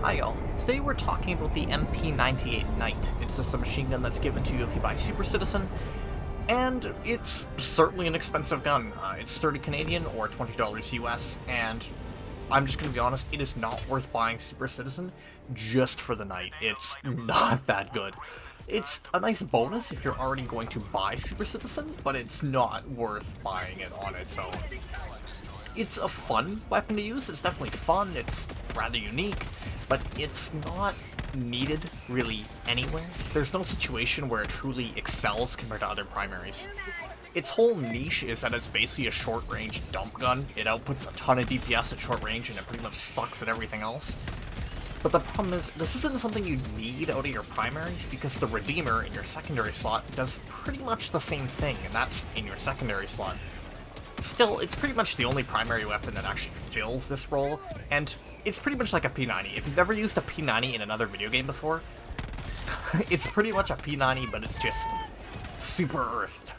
Hi y'all, today we're talking about the MP-98 Knight. It's a submachine gun that's given to you if you buy Super Citizen, and it's certainly an expensive gun. It's 30 Canadian or $20 US, and I'm just gonna be honest, it is not worth buying Super Citizen just for the Knight. It's not that good. It's a nice bonus if you're already going to buy Super Citizen, but it's not worth buying it on its own. It's a fun weapon to use, it's definitely fun, it's rather unique, but it's not needed really anywhere. There's no situation where it truly excels compared to other primaries. Its whole niche is that it's basically a short-range dump gun. It outputs a ton of DPS at short range and it pretty much sucks at everything else. But the problem is, this isn't something you need out of your primaries because the Redeemer in your secondary slot does pretty much the same thing, and that's in your secondary slot. Still, it's pretty much the only primary weapon that actually fills this role, and it's pretty much like a P90. If you've ever used a P90 in another video game before, it's pretty much a P90, but it's just super earthed.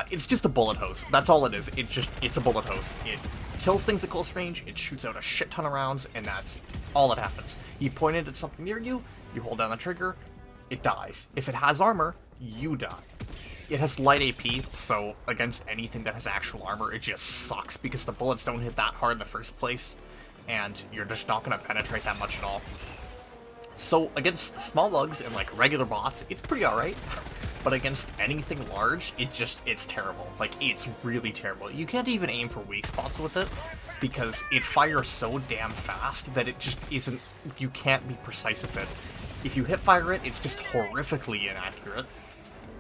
It's just a bullet hose. That's all it is. It's a bullet hose. It kills things at close range, it shoots out a shit ton of rounds, and that's all that happens. You point it at something near you, you hold down the trigger, it dies. If it has armor, you die. It has light AP, so against anything that has actual armor, it just sucks because the bullets don't hit that hard in the first place, and you're just not going to penetrate that much at all. So against small bugs and like regular bots, it's pretty alright, but against anything large, it's terrible. Like, it's really terrible. You can't even aim for weak spots with it, because it fires so damn fast that it just isn't, you can't be precise with it. If you hit fire it, it's just horrifically inaccurate.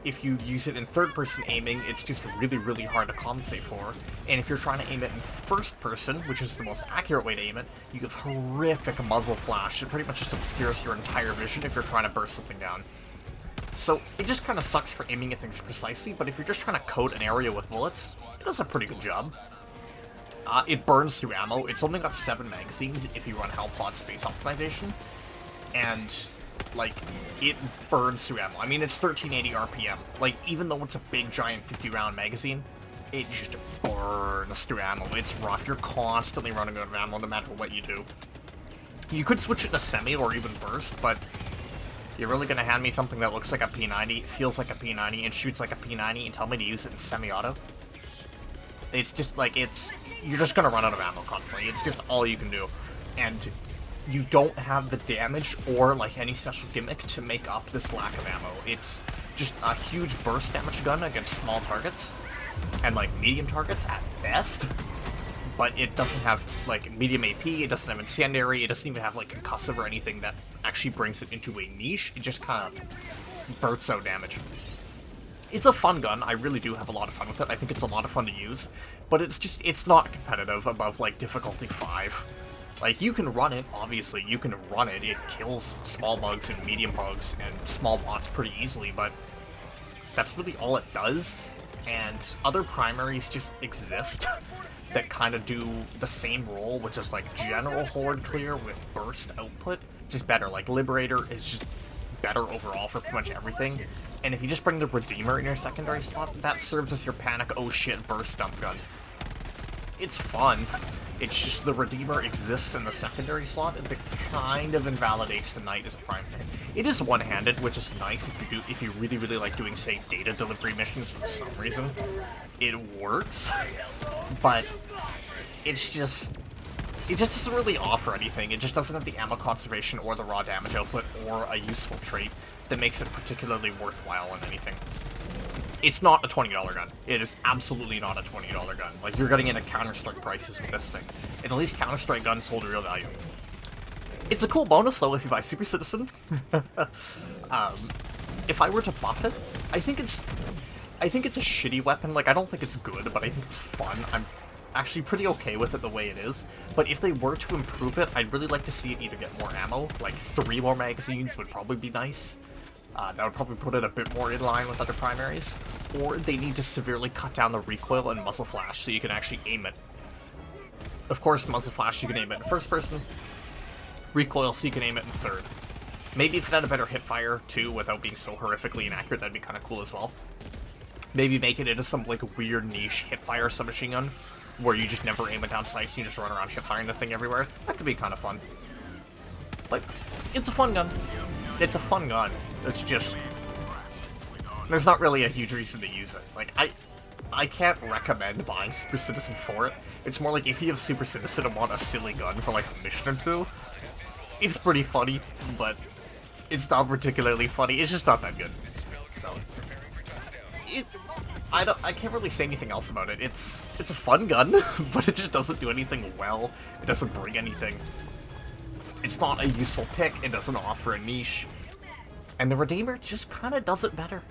If you use it in third-person aiming, it's just really, really hard to compensate for. And if you're trying to aim it in first-person, which is the most accurate way to aim it, you have horrific muzzle flash. It pretty much just obscures your entire vision if you're trying to burst something down. So it just kind of sucks for aiming at things precisely, but if you're just trying to coat an area with bullets, it does a pretty good job. It burns through ammo. It's only got 7 magazines if you run Hellplot space optimization. And like, it burns through ammo. I mean, it's 1380 RPM. Like, even though it's a big, giant 50-round magazine, it just burns through ammo. It's rough. You're constantly running out of ammo no matter what you do. You could switch it to semi or even burst, but you're really going to hand me something that looks like a P90, feels like a P90, and shoots like a P90 and tell me to use it in semi-auto? It's just, like, you're just going to run out of ammo constantly. It's just all you can do. And you don't have the damage or like any special gimmick to make up this lack of ammo. It's just a huge burst damage gun against small targets and like medium targets at best, but it doesn't have like medium AP, it doesn't have incendiary, it doesn't even have like concussive or anything that actually brings it into a niche. It just kind of bursts out damage. It's a fun gun. I really do have a lot of fun with it. I think it's a lot of fun to use, but it's not competitive above like difficulty 5. Like, you can run it, obviously, you can run it. It kills small bugs and medium bugs and small bots pretty easily, but that's really all it does. And other primaries just exist that kind of do the same role, which is like general horde clear with burst output, just better. Like, Liberator is just better overall for pretty much everything. And if you just bring the Redeemer in your secondary slot, that serves as your panic, oh shit, burst dump gun. It's fun. It's just the Redeemer exists in the secondary slot, and it kind of invalidates the Knight as a primary. It is one-handed, which is nice if you really, really like doing, say, data delivery missions for some reason. It works, but it just doesn't really offer anything. It just doesn't have the ammo conservation or the raw damage output or a useful trait that makes it particularly worthwhile in anything. It's not a $20 gun. It is absolutely not a $20 gun. Like, you're getting into Counter-Strike prices with this thing. And at least Counter-Strike guns hold real value. It's a cool bonus, though, if you buy Super Citizen. If I were to buff it, I think it's a shitty weapon. Like, I don't think it's good, but I think it's fun. I'm actually pretty okay with it the way it is. But if they were to improve it, I'd really like to see it either get more ammo. Like, 3 more magazines would probably be nice. That would probably put it a bit more in line with other primaries. Or they need to severely cut down the recoil and muzzle flash so you can actually aim it. Of course, muzzle flash, you can aim it in first person. Recoil, so you can aim it in third. Maybe if it had a better hip fire, too, without being so horrifically inaccurate, that'd be kind of cool as well. Maybe make it into some, like, weird niche hip fire submachine gun, where you just never aim it down sights, you just run around hip firing the thing everywhere. That could be kind of fun. Like, it's a fun gun. It's a fun gun. It's just... there's not really a huge reason to use it. Like, I can't recommend buying Super Citizen for it. It's more like if you have Super Citizen and want a silly gun for like a mission or two, it's pretty funny, but it's not particularly funny. It's just not that good. So, I can't really say anything else about it. It's a fun gun, but it just doesn't do anything well. It doesn't bring anything. It's not a useful pick. It doesn't offer a niche, and the Redeemer just kind of does it better.